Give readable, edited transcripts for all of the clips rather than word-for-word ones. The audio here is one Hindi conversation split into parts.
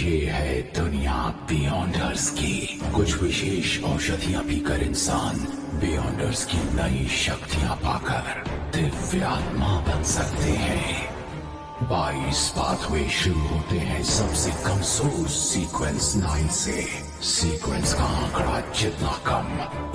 ये है दुनिया बियॉन्डर्स की। कुछ विशेष औषधियां पीकर इंसान बियॉन्डर्स की नई शक्तियां पाकर दिव्य आत्मा बन सकते हैं। 22 पाथवे शुरू होते हैं सबसे कमजोर सीक्वेंस 9 से। सीक्वेंस का आंकड़ा जितना कम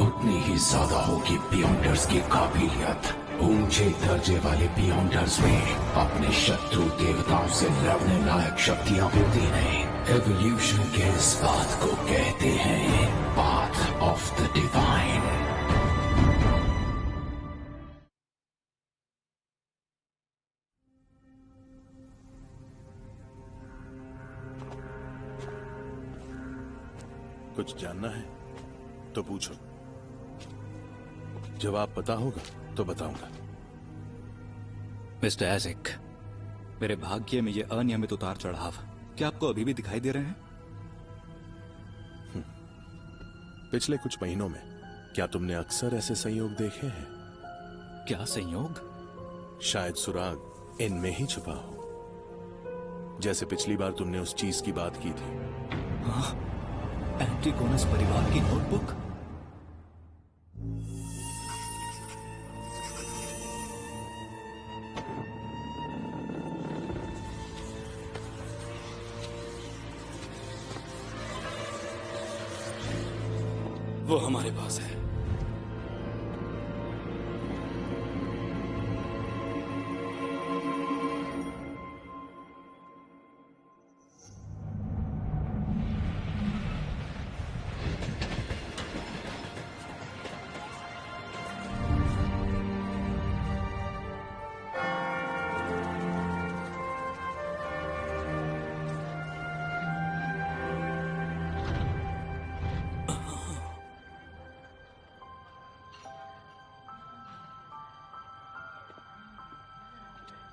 उतनी ही ज्यादा होगी बियॉन्डर्स की काबिलियत। ऊंचे दर्जे वाले बियॉन्डर्स में अपने शत्रु देवताओं से लड़ने लायक शक्तियां होती हैं। एवोल्यूशन के इस पाथ को कहते हैं पाथ ऑफ द डिवाइन। कुछ जानना है तो पूछो, जवाब पता होगा तो बताऊंगा। मिस्टर एजिक, मेरे भाग्य में ये अनियमित उतार चढ़ाव क्या आपको अभी भी दिखाई दे रहे हैं? पिछले कुछ महीनों में क्या तुमने अक्सर ऐसे संयोग देखे हैं? क्या संयोग? शायद सुराग इनमें ही छुपा हो, जैसे पिछली बार तुमने उस चीज की बात की थी। हाँ, एंटिगोनस परिवार की नोटबुक। वो हमारे पास है।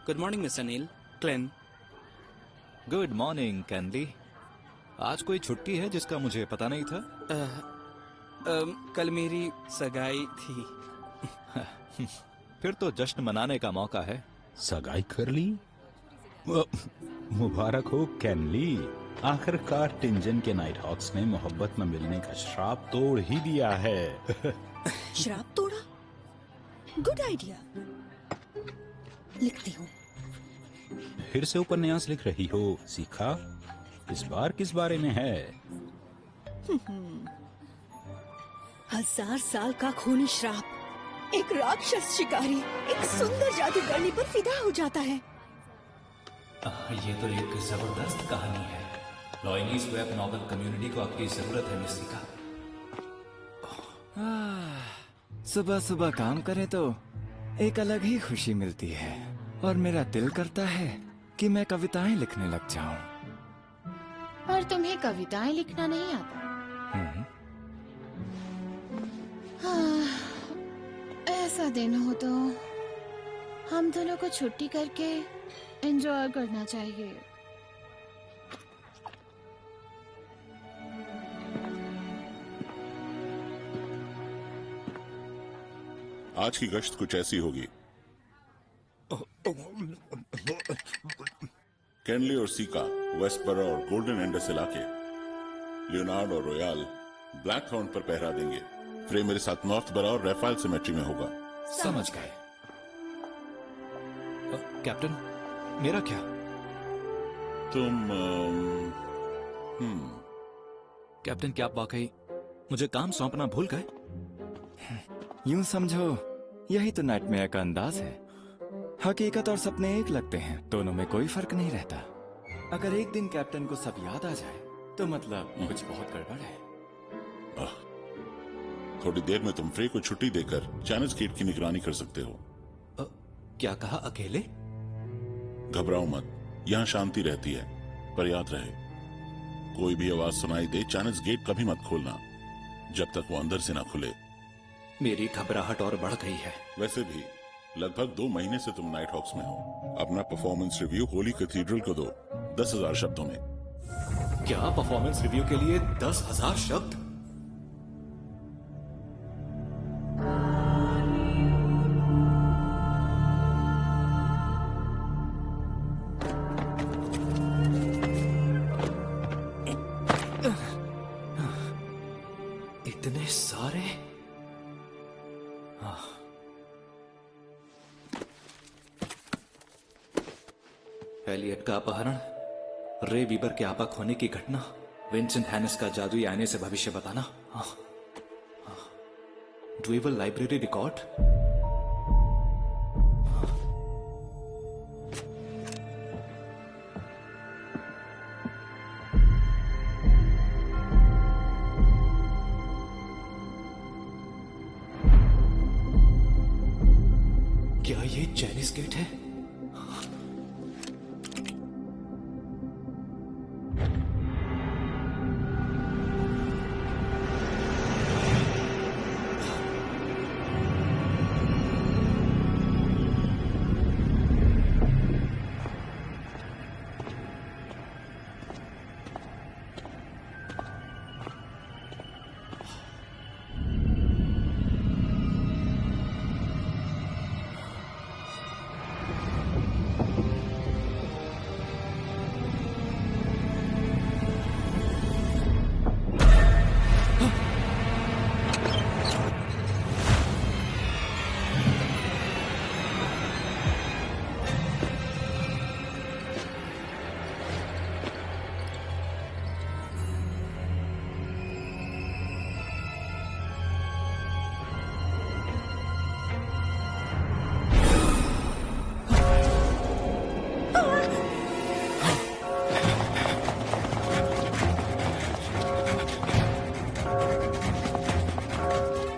गुड मॉर्निंग मिस्टर नील। क्लेन। Good morning candy. आज कोई छुट्टी है जिसका मुझे पता नहीं था? कल मेरी सगाई थी। फिर तो जश्न मनाने का मौका है। सगाई कर ली? मुबारक हो कैनली। आखिरकार टिंजन के नाइट हॉक्स ने मोहब्बत में मिलने का श्राप तोड़ ही दिया है। श्राप तोड़ा? Good idea. लिखती हूँ। फिर से उपन्यास लिख रही हो सीखा? इस बार किस बारे में है? 1000 साल का खूनी श्राप। एक राक्षस शिकारी एक सुंदर जादूगरनी पर फिदा हो जाता है। ये तो एक जबरदस्त कहानी है। लॉयनीज वेब नॉवल कम्युनिटी को आपकी जरूरत है मिस सीखा। सुबह सुबह काम करें तो एक अलग ही खुशी मिलती है और मेरा दिल करता है कि मैं कविताएं लिखने लग जाऊं। पर तुम्हें कविताएं लिखना नहीं आता? हाँ, ऐसा दिन हो तो हम दोनों को छुट्टी करके एंजॉय करना चाहिए। आज की गश्त कुछ ऐसी होगी। कैनली और सीका वेस्टबरो और गोल्डन एंडस इलाके, लियोनार्ड और रॉयल ब्लैकथॉर्न पर पहरा देंगे। फ्रे मेरे साथ नॉर्थबरो और रेफाइल सिमेट्री में होगा। समझ गए। कैप्टन, मेरा क्या? तुम कैप्टन, क्या आप वाकई मुझे काम सौंपना भूल गए? यूं समझो यही तो नाइटमेयर का अंदाज है। हकीकत और सपने एक लगते हैं, दोनों में कोई फर्क नहीं रहता। अगर एक दिन कैप्टन को सब याद आ जाए तो मतलब कुछ बहुत गड़बड़ है। थोड़ी देर में तुम फ्रे को छुट्टी देकर चैनल्स गेट की निगरानी कर सकते हो। क्या कहा? अकेले? घबराओ मत, यहाँ शांति रहती है। पर याद रहे, कोई भी आवाज सुनाई दे चैनल्स गेट कभी मत खोलना जब तक वो अंदर से ना खुले। मेरी घबराहट और बढ़ गई है। वैसे भी लगभग 2 महीने से तुम नाइट हॉक्स में हो। अपना परफॉर्मेंस रिव्यू होली कैथीड्रल को दो 10,000 शब्दों में। क्या परफॉर्मेंस रिव्यू के लिए 10,000 शब्द? एलियट का अपहरण, रे वीबर के आपा खोने की घटना, विंसेंट हैनिस का जादुई आईने से भविष्य बताना, ड्यूबल लाइब्रेरी रिकॉर्ड। क्या ये चाइनीज गेट है?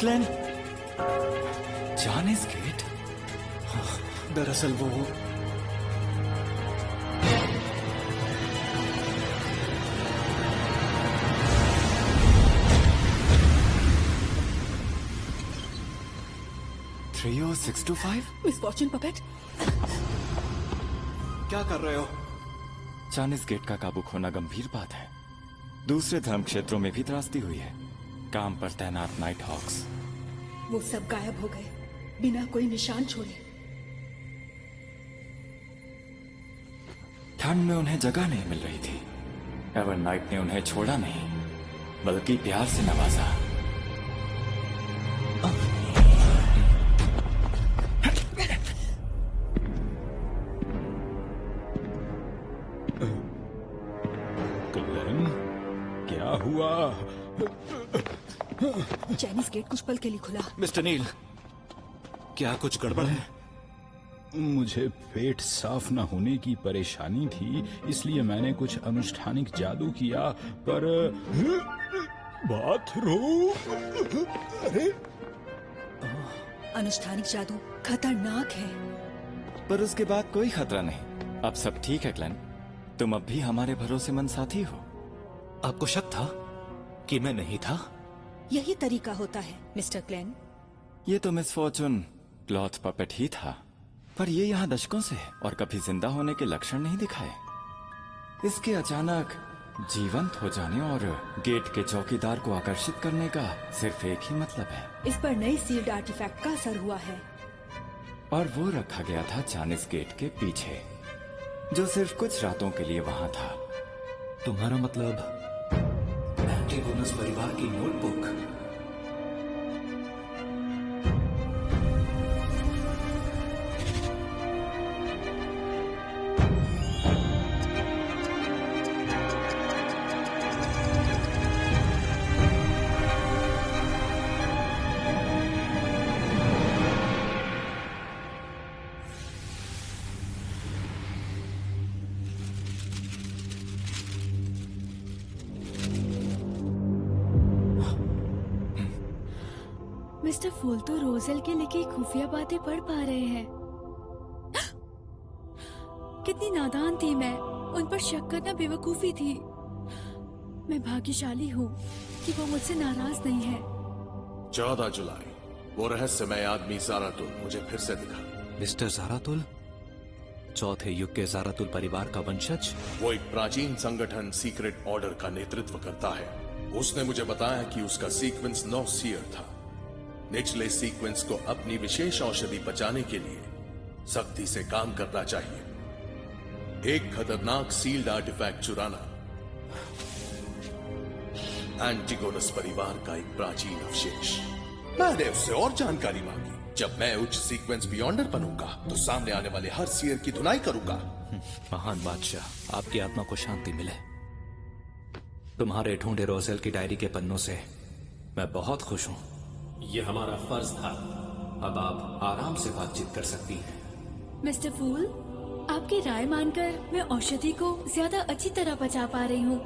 Klein, Chinese gate? दरअसल वो थ्री 625? मिस फॉर्चून पपेट, क्या कर रहे हो? चाइनीज गेट का काबू खोना गंभीर बात है। दूसरे धर्म क्षेत्रों में भी त्रासदी हुई है। काम पर तैनात नाइट हॉक्स वो सब गायब हो गए बिना कोई निशान छोड़े। ठंड में उन्हें जगह नहीं मिल रही थी। एवरनाइट ने उन्हें छोड़ा नहीं, बल्कि प्यार से नवाजा। क्लेन, क्या हुआ? चाइनीज गेट कुछ पल के लिए खुला। मिस्टर नील, क्या कुछ गड़बड़ है? मुझे पेट साफ न होने की परेशानी थी, इसलिए मैंने कुछ अनुष्ठानिक जादू किया, पर बाथरूम। अरे, अनुष्ठानिक जादू खतरनाक है। पर उसके बाद कोई खतरा नहीं। अब सब ठीक है क्लेन, तुम अब भी हमारे भरोसेमंद साथी हो। आपको शक था कि मैं नहीं था? यही तरीका होता है मिस्टर क्लेन। ये तो मिस फॉर्चून क्लॉथ पपेट ही था, पर ये यहाँ दशकों से है और कभी जिंदा होने के लक्षण नहीं दिखाए। इसके अचानक जीवंत हो जाने और गेट के चौकीदार को आकर्षित करने का सिर्फ एक ही मतलब है। इस पर नई सील्ड आर्टिफैक्ट का असर हुआ है, और वो रखा गया था चाइनीज गेट के पीछे, जो सिर्फ कुछ रातों के लिए वहां था। तुम्हारा मतलब एंटीगोनस परिवार की नोटबुक? मिस्टर फूल तो रोजेल के लिखी खुफिया बातें पढ़ पा रहे हैं। कितनी नादान थी मैं, उन पर शक करना बेवकूफी थी। मैं भाग्यशाली हूँ कि वो मुझसे नाराज नहीं है। 14 जुलाई, वो रहस्यमय आदमी ज़ारातुल मुझे फिर से दिखा। मिस्टर ज़ारातुल? चौथे युग के ज़ारातुल परिवार का वंशज? वो एक प्राचीन संगठन सीक्रेट ऑर्डर का नेतृत्व करता है। उसने मुझे बताया कि उसका सीक्वेंस 9 सीयर था। निचले सीक्वेंस को अपनी विशेष औषधि बचाने के लिए सख्ती से काम करना चाहिए। एक खतरनाक सील्ड आर्टिफैक्ट चुराना एंटीगोनस परिवार का एक प्राचीन अवशेष। मैंने उससे और जानकारी मांगी, जब मैं उच्च सीक्वेंस बियॉन्डर बनूंगा तो सामने आने वाले हर सीयर की धुनाई करूंगा। महान बादशाह, आपकी आत्मा को शांति मिले। तुम्हारे ढूंढे रोजेल की डायरी के पन्नों से मैं बहुत खुश हूं। यह हमारा फर्ज था। अब आप आराम से बातचीत कर सकती हैं। मिस्टर फूल, आपकी राय मानकर मैं औषधि को ज्यादा अच्छी तरह बचा पा रही हूँ।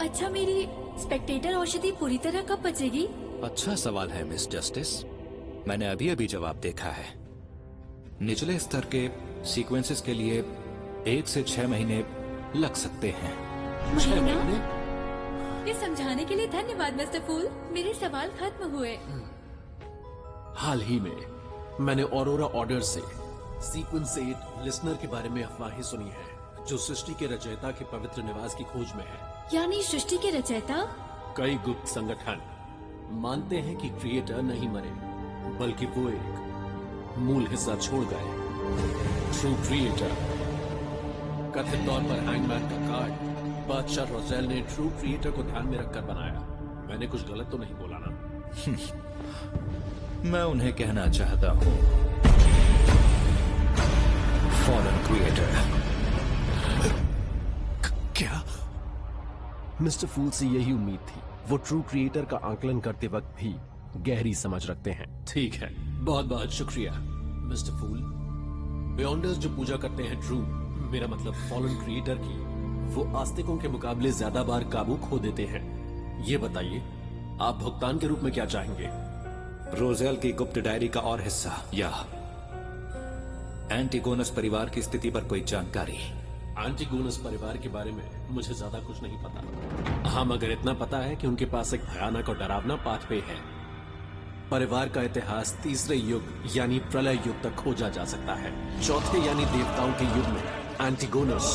अच्छा, मेरी स्पेक्टेटर औषधि पूरी तरह कब बचेगी? अच्छा सवाल है मिस जस्टिस। मैंने अभी अभी जवाब देखा है। निचले स्तर के सीक्वेंसेस के लिए 1 से 6 महीने लग सकते हैं। 6 महीने? ये समझाने के लिए धन्यवाद मिस्टर फूल। मेरे सवाल खत्म हुए। हाल ही में मैंने ऑरोरा ऑर्डर से सीक्वेंस 8 लिसनर के बारे में अफवाहें सुनी है, जो सृष्टि के रचयिता के पवित्र निवास की खोज में है। यानी सृष्टि के रचयिता? कई गुप्त संगठन मानते हैं कि क्रिएटर नहीं मरे, बल्कि वो एक मूल हिस्सा छोड़ गए। ट्रू क्रिएटर, कथित तौर पर हैंगमैन का कार्ड बादशाह रोजेल ने ट्रू क्रिएटर को ध्यान में रखकर बनाया। मैंने कुछ गलत तो नहीं बोला ना? मैं उन्हें कहना चाहता हूँ फॉलन क्रिएटर। क्या? मिस्टर फूल से यही उम्मीद थी। वो ट्रू क्रिएटर का आकलन करते वक्त भी गहरी समझ रखते हैं। ठीक है, बहुत बहुत शुक्रिया मिस्टर फूल। बियॉन्डर्स जो पूजा करते हैं ट्रू, मेरा मतलब फॉलन क्रिएटर की, वो आस्तिकों के मुकाबले ज्यादा बार काबू खो देते हैं। ये बताइए, आप भुगतान के रूप में क्या चाहेंगे? रोजेल की गुप्त डायरी का और हिस्सा या एंटीगोनस परिवार की स्थिति पर कोई जानकारी? एंटीगोनस परिवार के बारे में मुझे ज्यादा कुछ नहीं पता। हाँ, मगर इतना पता है कि उनके पास एक भयानक और डरावना पाथवे है। परिवार का इतिहास तीसरे युग यानी प्रलय युग तक खोजा जा सकता है। चौथे यानी देवताओं के युग में एंटीगोनस,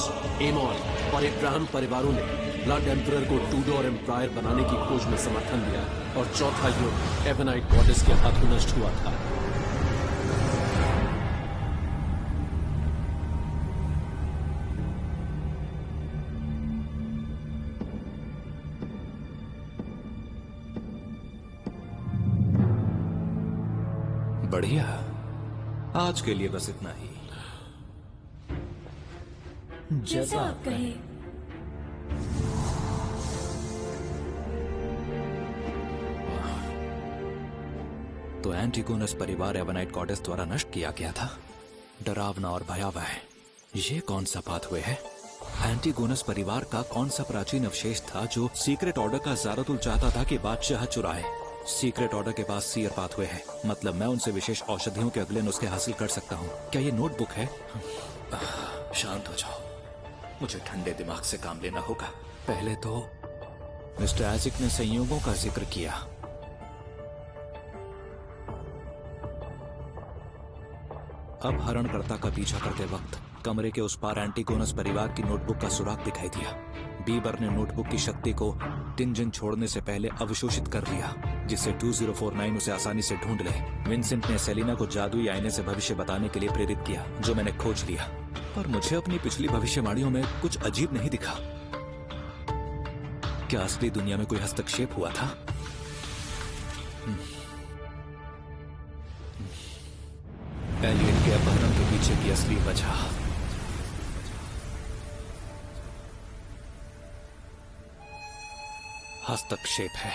एमॉन और इब्राहिम परिवारों ने ब्लड एम्परर को टूडोर एम्पायर बनाने की खोज में समर्थन दिया, और चौथा युग एबेनाइट गॉडेस के हाथों नष्ट हुआ था। बढ़िया, आज के लिए बस इतना ही। जैसा आप कहें। तो एंटीगोनस परिवार एबेनाइट गॉडेस द्वारा नष्ट किया गया था। डरावना और भयावह है। ये कौन सा पाथवे है? एंटीगोनस परिवार का कौन सा प्राचीन अवशेष था जो सीक्रेट ऑर्डर का ज़ारतुल चाहता था कि बादशाह चुराए? सीक्रेट ऑर्डर के पास सीयर पाथवे है, मतलब मैं उनसे विशेष औषधियों के अगले नुस्खे हासिल कर सकता हूँ। क्या ये नोटबुक है? शांत हो जाओ, मुझे ठंडे दिमाग से काम लेना होगा। पहले तो मिस्टर आइजक ने संयोगों का जिक्र किया। अब हरणकर्ता का पीछा करते वक्त कमरे के उस पार एंटीगोनस परिवार की नोटबुक का सुराग दिखाई दिया। बीबर ने नोटबुक की शक्ति को टिंजन छोड़ने से पहले अवशोषित कर लिया, जिससे 2049 उसे आसानी से ढूंढ ले। विंसेंट ने सेलिना को जादुई आईने से भविष्य बताने के लिए प्रेरित किया, जो मैंने खोज लिया। पर मुझे अपनी पिछली भविष्यवाणियों में कुछ अजीब नहीं दिखा। क्या असली दुनिया में कोई हस्तक्षेप हुआ था? एलियट के अपहरण के पीछे की असली वजह हस्तक्षेप है।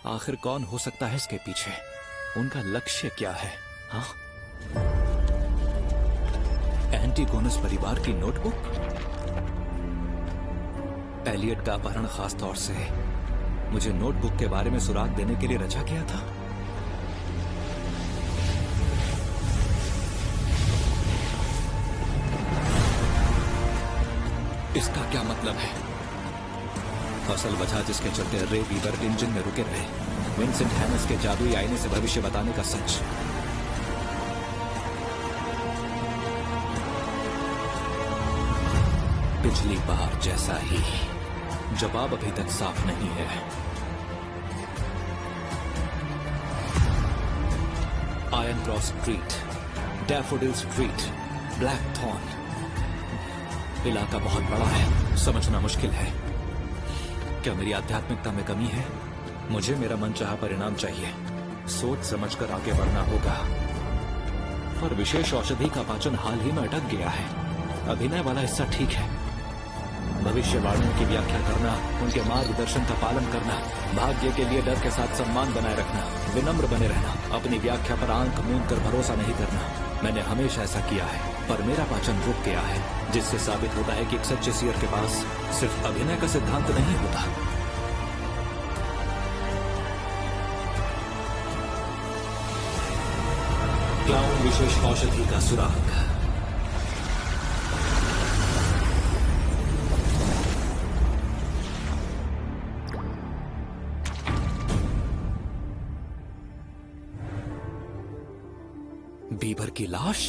आखिर कौन हो सकता है इसके पीछे? उनका लक्ष्य क्या है? हाँ, एंटीगोनस परिवार की नोटबुक? एलियट का अपहरण खास तौर से मुझे नोटबुक के बारे में सुराग देने के लिए रचा गया था। इसका क्या मतलब है? असल वजह जिसके चलते रे बीबर इंजन में रुके रहे, विंसेंट हैनस के जादुई आईने से भविष्य बताने का सच। पिछली बार जैसा ही जवाब अभी तक साफ नहीं है। Iron cross street, daffodil street, black thorn. इलाका बहुत बड़ा है, समझना मुश्किल है। क्या मेरी आध्यात्मिकता में कमी है? मुझे मेरा मनचाहा परिणाम चाहिए। सोच समझकर आगे बढ़ना होगा। पर विशेष औषधि का पाचन हाल ही में अटक गया है। अभिनय वाला हिस्सा ठीक है, भविष्यवाणियों की व्याख्या करना, उनके मार्गदर्शन का पालन करना, भाग्य के लिए डर के साथ सम्मान बनाए रखना, विनम्र बने रहना, अपनी व्याख्या पर आंख मूंद कर भरोसा नहीं करना, मैंने हमेशा ऐसा किया है। पर मेरा पाचन रुक गया है, जिससे साबित होता है कि एक सच्चे सीयर के पास सिर्फ अभिनय का सिद्धांत नहीं होता। क्लाउन विशेष औषधि का सुराग। बीबर की लाश?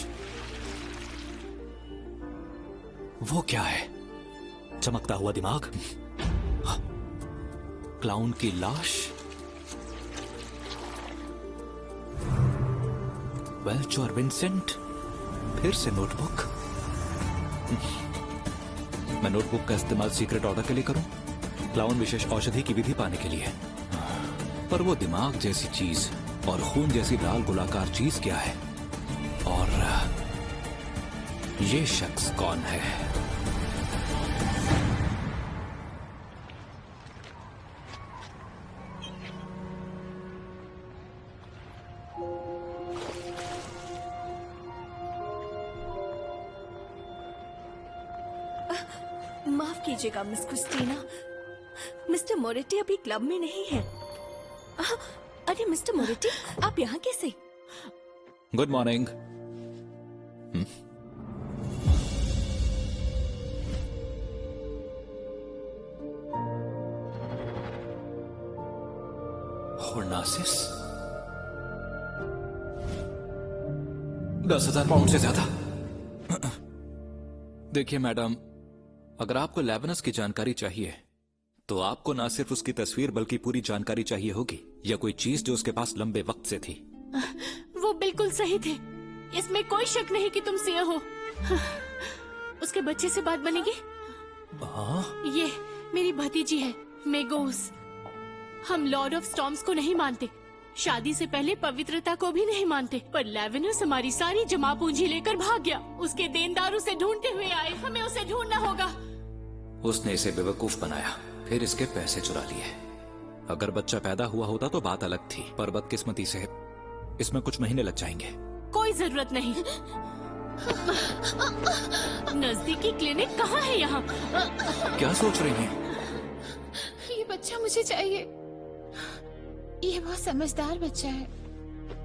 वो क्या है? चमकता हुआ दिमाग? क्लाउन की लाश? वेल्च और विंसेंट? फिर से नोटबुक? मैं नोटबुक का इस्तेमाल सीक्रेट ऑर्डर के लिए करूं? क्लाउन विशेष औषधि की विधि पाने के लिए? पर वो दिमाग जैसी चीज और खून जैसी लाल गोलाकार चीज क्या है? और ये शख्स कौन है? माफ कीजिएगा मिस क्रिस्टीना, मिस्टर मोरेटी अभी क्लब में नहीं है। अरे मिस्टर मोरेटी, आप यहाँ कैसे? Good morning. होर्नासिस? 10,000 पाउंड से ज्यादा। देखिए मैडम, अगर आपको लेवेनस की जानकारी चाहिए तो आपको ना सिर्फ उसकी तस्वीर बल्कि पूरी जानकारी चाहिए होगी, या कोई चीज जो उसके पास लंबे वक्त से थी। वो बिल्कुल सही थे, इसमें कोई शक नहीं कि तुम सिया हो। उसके बच्चे से बात बनेगी? ये मेरी भतीजी है मेगोस। हम लॉर्ड ऑफ स्टॉर्म्स को नहीं मानते, शादी से पहले पवित्रता को भी नहीं मानते, पर लेवेनस हमारी सारी जमा पूंजी लेकर भाग गया। उसके देनदार उसे ढूंढते हुए आए, हमें उसे ढूंढना होगा। उसने इसे बेवकूफ बनाया, फिर इसके पैसे चुरा लिए। अगर बच्चा पैदा हुआ होता तो बात अलग थी, पर बदकिस्मती से इसमें कुछ महीने लग जाएंगे। कोई जरूरत नहीं। नजदीकी क्लिनिक कहाँ है यहाँ? क्या सोच रही हैं? ये बच्चा मुझे चाहिए। ये बहुत समझदार बच्चा है,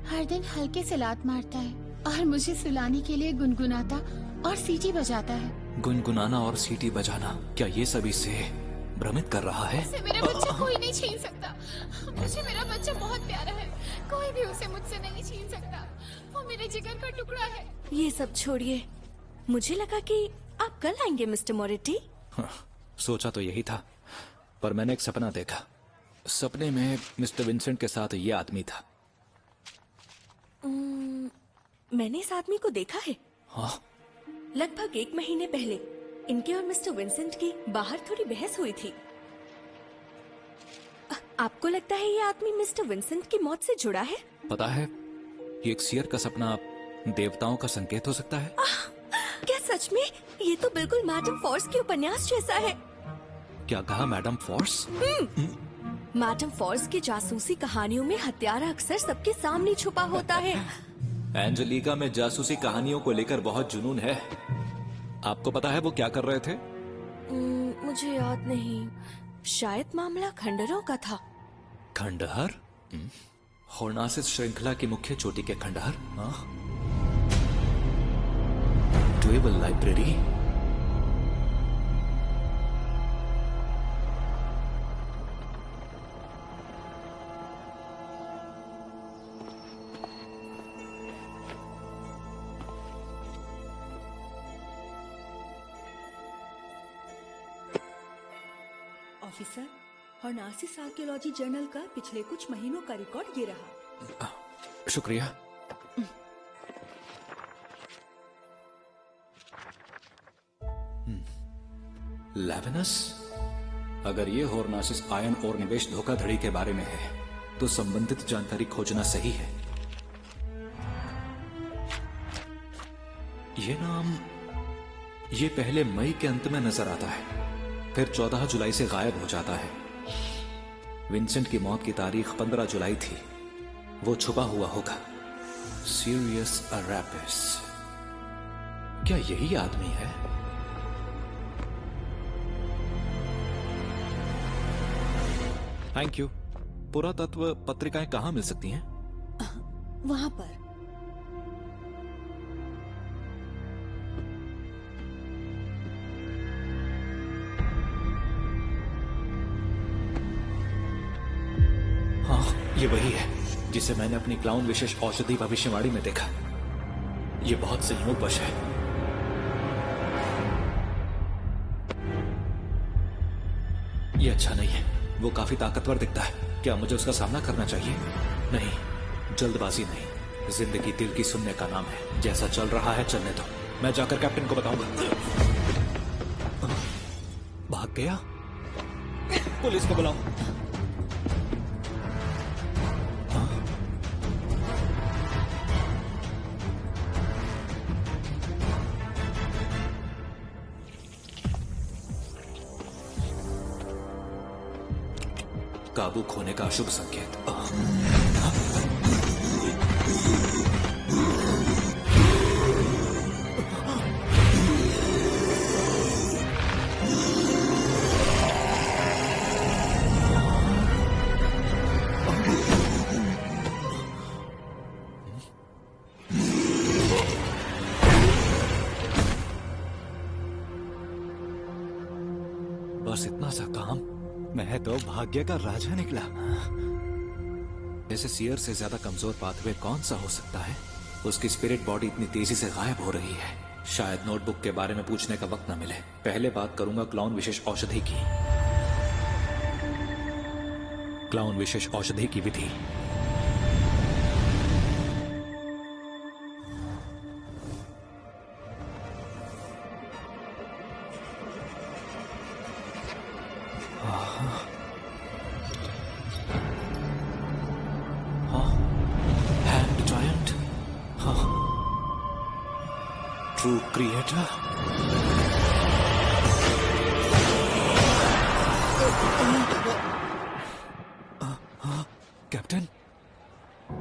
हर दिन हल्के से लात मारता है और मुझे सुलाने के लिए गुनगुनाता और सीटी बजाता है। गुनगुनाना और सीटी बजाना, क्या ये सभी से भ्रमित कर रहा है? उसे मेरा बच्चा कोई नहीं छीन सकता। मुझे मेरा बच्चा बहुत प्यारा है, कोई भी उसे मुझसे नहीं छीन सकता। वो मेरे जिगर का टुकड़ा है। ये सब छोड़िए, मुझे लगा कि आप कल आएंगे मिस्टर मोरेटी। सोचा तो यही था, पर मैंने एक सपना देखा। सपने में मिस्टर विंसेंट के साथ ये आदमी था। मैंने इस आदमी को देखा है। हाँ? लगभग 1 महीने पहले इनके और मिस्टर विंसेंट की बाहर थोड़ी बहस हुई थी। आपको लगता है ये आदमी मिस्टर विंसेंट की मौत से जुड़ा है? पता है, ये एक सीयर का सपना देवताओं का संकेत हो सकता है। क्या सच में? ये तो बिल्कुल मैडम फॉर्स के उपन्यास जैसा है। क्या कहा मैडम फॉर्स? मैडम फॉर्स की जासूसी कहानियों में हत्यारा अक्सर सबके सामने छुपा होता है। एंजेलिका में जासूसी कहानियों को लेकर बहुत जुनून है। आपको पता है वो क्या कर रहे थे? मुझे याद नहीं, शायद मामला खंडहरों का था। खंडहर? होर्नासिस श्रृंखला की मुख्य चोटी के खंडहर? ड्यूएबल लाइब्रेरी? ऑफिसर, होर्नासिस आर्कियोलॉजी जर्नल का पिछले कुछ महीनों का रिकॉर्ड ये रहा। शुक्रिया। लेवेनस? अगर ये होर्नासिस आयन और निवेश धोखाधड़ी के बारे में है तो संबंधित जानकारी खोजना सही है। ये नाम ये पहले मई के अंत में नजर आता है, फिर 14 जुलाई से गायब हो जाता है। विंसेंट की मौत की तारीख 15 जुलाई थी। वो छुपा हुआ होगा। सीरियस अरापिस, क्या यही आदमी है? Thank you. पुरातत्व पत्रिकाएं कहां मिल सकती हैं? वहां पर। हाँ, ये वही है जिसे मैंने अपनी क्लाउन विशेष औषधि भविष्यवाणी में देखा। ये बहुत संयोगवश है। ये अच्छा नहीं है। वो काफी ताकतवर दिखता है। क्या मुझे उसका सामना करना चाहिए? नहीं, जल्दबाजी नहीं। जिंदगी दिल की सुनने का नाम है। जैसा चल रहा है चलने दो। मैं जाकर कैप्टन को बताऊंगा। भाग गया? पुलिस को बुलाओ। काबू खोने का अशुभ संकेत। बस इतना सा काम, मैं तो भाग्य का राजा निकला। जैसे सियर से ज्यादा कमजोर पाथवे कौन सा हो सकता है? उसकी स्पिरिट बॉडी इतनी तेजी से गायब हो रही है। शायद नोटबुक के बारे में पूछने का वक्त न मिले। पहले बात करूंगा क्लाउन विशेष औषधि की। क्लाउन विशेष औषधि की विधि। True creator. कैप्टन,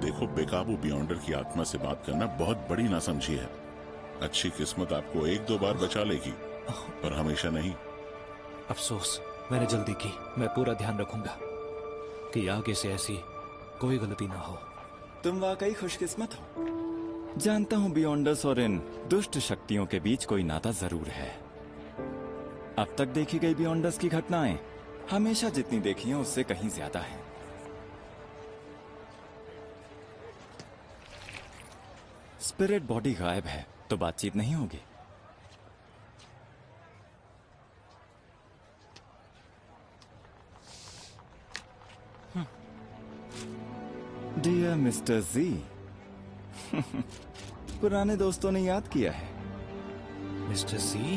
देखो, बेकाबू बियॉन्डर की आत्मा से बात करना बहुत बड़ी नासमझी है। अच्छी किस्मत आपको 1-2 बार बचा लेगी, पर हमेशा नहीं। अफसोस, मैंने जल्दी की। मैं पूरा ध्यान रखूंगा कि आगे से ऐसी कोई गलती ना हो। तुम वाकई खुशकिस्मत हो। जानता हूं बियॉन्डर्स और इन दुष्ट शक्तियों के बीच कोई नाता जरूर है। अब तक देखी गई बियॉन्डर्स की घटनाएं हमेशा जितनी देखी हैं उससे कहीं ज्यादा है। स्पिरिट बॉडी गायब है तो बातचीत नहीं होगी। डियर मिस्टर जी, पुराने दोस्तों ने याद किया है। मिस्टर जी,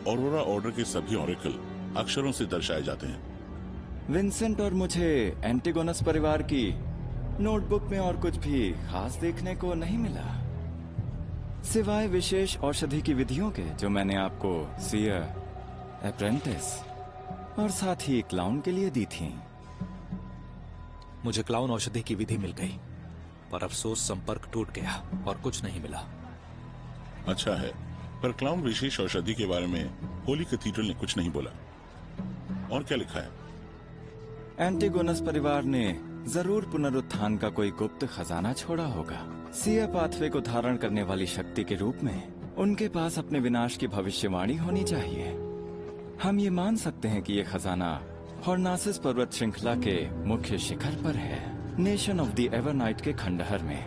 ऑरोरा ऑर्डर के सभी ऑरेकल अक्षरों से दर्शाए जाते हैं। विंसेंट और मुझे एंटिगोनस परिवार की नोटबुक में और कुछ भी खास देखने को नहीं मिला, सिवाय विशेष औषधि की विधियों के जो मैंने आपको सीयर, अप्रेंटिस और साथ ही क्लाउन के लिए दी थी। मुझे क्लाउन औषधि की विधि मिल गई, पर अफसोस संपर्क टूट गया और कुछ नहीं मिला। अच्छा है, पर क्लाउन विशेष औषधि के बारे में होली कैथीड्रल ने कुछ नहीं बोला। और क्या लिखा है? एंटिगोनस परिवार ने जरूर पुनरुत्थान का कोई गुप्त खजाना छोड़ा होगा। सिया पाथवे को धारण करने वाली शक्ति के रूप में उनके पास अपने विनाश की भविष्यवाणी होनी चाहिए। हम ये मान सकते हैं कि ये खजाना हॉर्नासिस पर्वत श्रृंखला के मुख्य शिखर पर है, नेशन ऑफ द एवरनाइट के खंडहर में।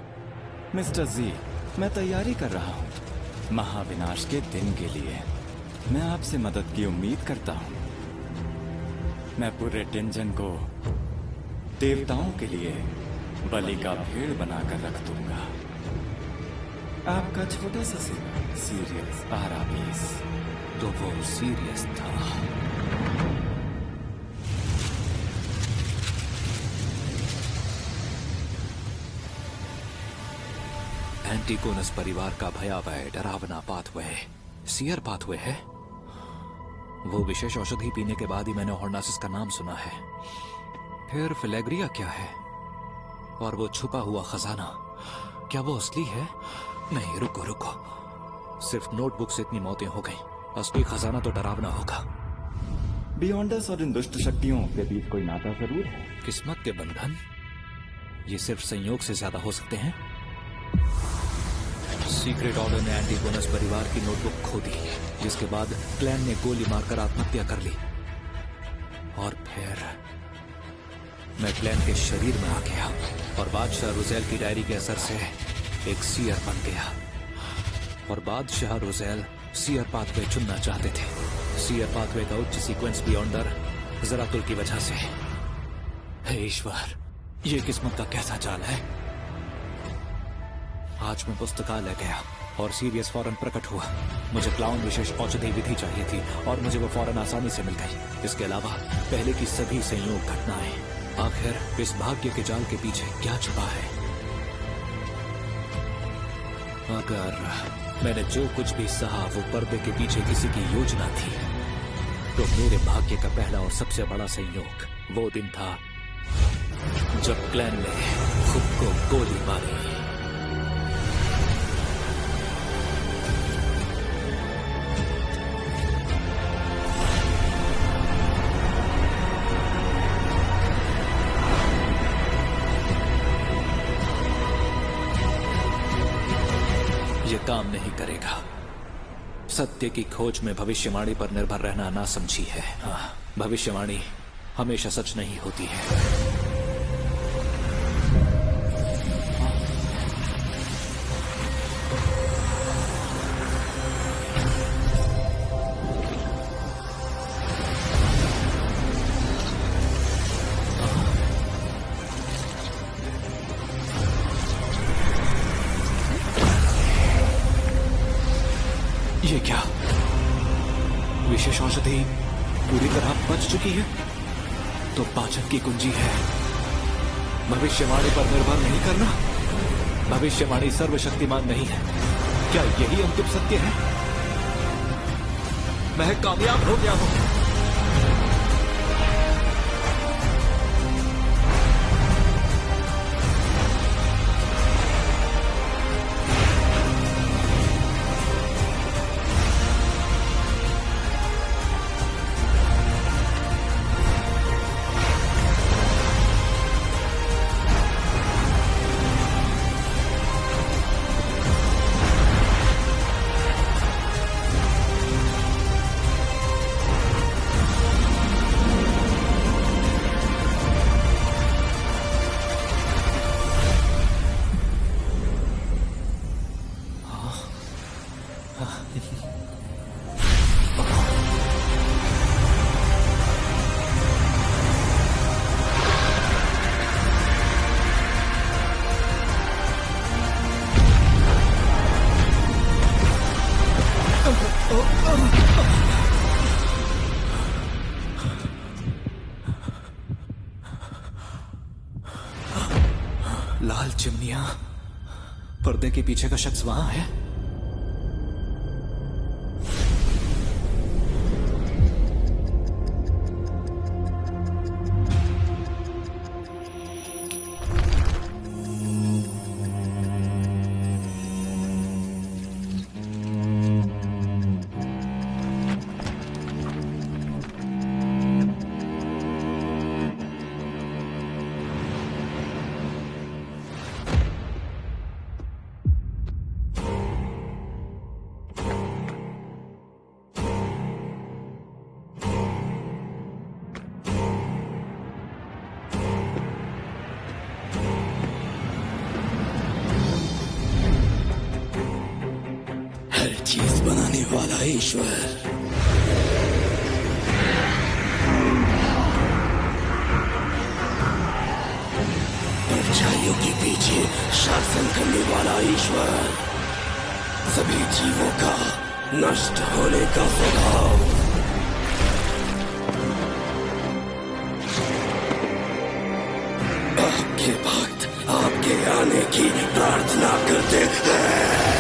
मिस्टर जी, मैं तैयारी कर रहा हूँ महाविनाश के दिन के लिए। मैं आपसे मदद की उम्मीद करता हूँ। मैं पूरे डिंजन को देवताओं के लिए बलि का भेड़ बनाकर रख दूंगा। आपका छोटा सा सेवक सीरियस आराबीस। तो वो सीरियस था। एंटीगोनस परिवार का भयावह डरावना पाथवे सियर पाथवे है। वो विशेष औषधि पीने के बाद ही मैंने हॉर्नासिस का नाम सुना है। फिर फिलेग्रिया क्या है? और वो छुपा हुआ खजाना, क्या वो असली है? नहीं, रुको रुको, सिर्फ नोटबुक से इतनी मौतें हो गई, असली खजाना तो डरावना होगा। बियॉन्डर्स और इन दुष्ट शक्तियों के बीच कोई नाता जरूर है। किस्मत के बंधन ये सिर्फ संयोग से ज्यादा हो सकते हैं। सीक्रेट ऑर्डर ने एंटीगोनस परिवार की नोटबुक खो दी, जिसके बाद क्लैन ने गोली मारकर आत्महत्या कर ली। और फिर मैं क्लैन के शरीर में आ गया और बादशाह रोजेल की डायरी के असर से एक सीयर बन गया। और बादशाह रोजेल सीयर पाथवे चुनना चाहते थे। सीयर पाथवे का उच्च सीक्वेंस बियॉन्डर जरातुल की वजह से। हे ईश्वर, ये किस्मत का कैसा चाल है। आज मैं पुस्तकालय गया और सीरियस फौरन प्रकट हुआ। मुझे क्लाउन विशेष औषधि विधि चाहिए थी और मुझे वो फौरन आसानी से मिल गई। इसके अलावा पहले की सभी संयोग घटनाएं। आखिर इस भाग्य के जाल के पीछे क्या छुपा है? अगर मैंने जो कुछ भी सहा वो पर्दे के पीछे किसी की योजना थी, तो मेरे भाग्य का पहला और सबसे बड़ा संयोग वो दिन था जब क्लैन ने खुद को गोली मारी। ये काम नहीं करेगा। सत्य की खोज में भविष्यवाणी पर निर्भर रहना नासमझी है। हाँ, भविष्यवाणी हमेशा सच नहीं होती है। ये क्या? विशेष औषधि पूरी तरह बच चुकी है, तो पाचन की कुंजी है। भविष्यवाणी पर निर्भर नहीं करना। भविष्यवाणी सर्वशक्तिमान नहीं है। क्या यही अंतिम सत्य है? मैं कामयाब हो गया हूं। लाल चिमनियां, पर्दे के पीछे का शख्स वहां है। चीज बनाने वाला ईश्वर। परछाइयों के पीछे शासन करने वाला ईश्वर। सभी जीवों का नष्ट होने का स्वभाव। आपके भक्त, आपके पाने की प्रार्थना करते हैं।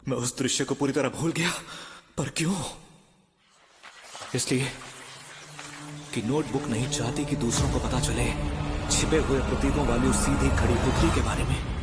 मैं उस दृश्य को पूरी तरह भूल गया, पर क्यों? इसलिए कि नोटबुक नहीं चाहती कि दूसरों को पता चले छिपे हुए प्रतीकों वाली उस सीधी खड़ी पुतली के बारे में।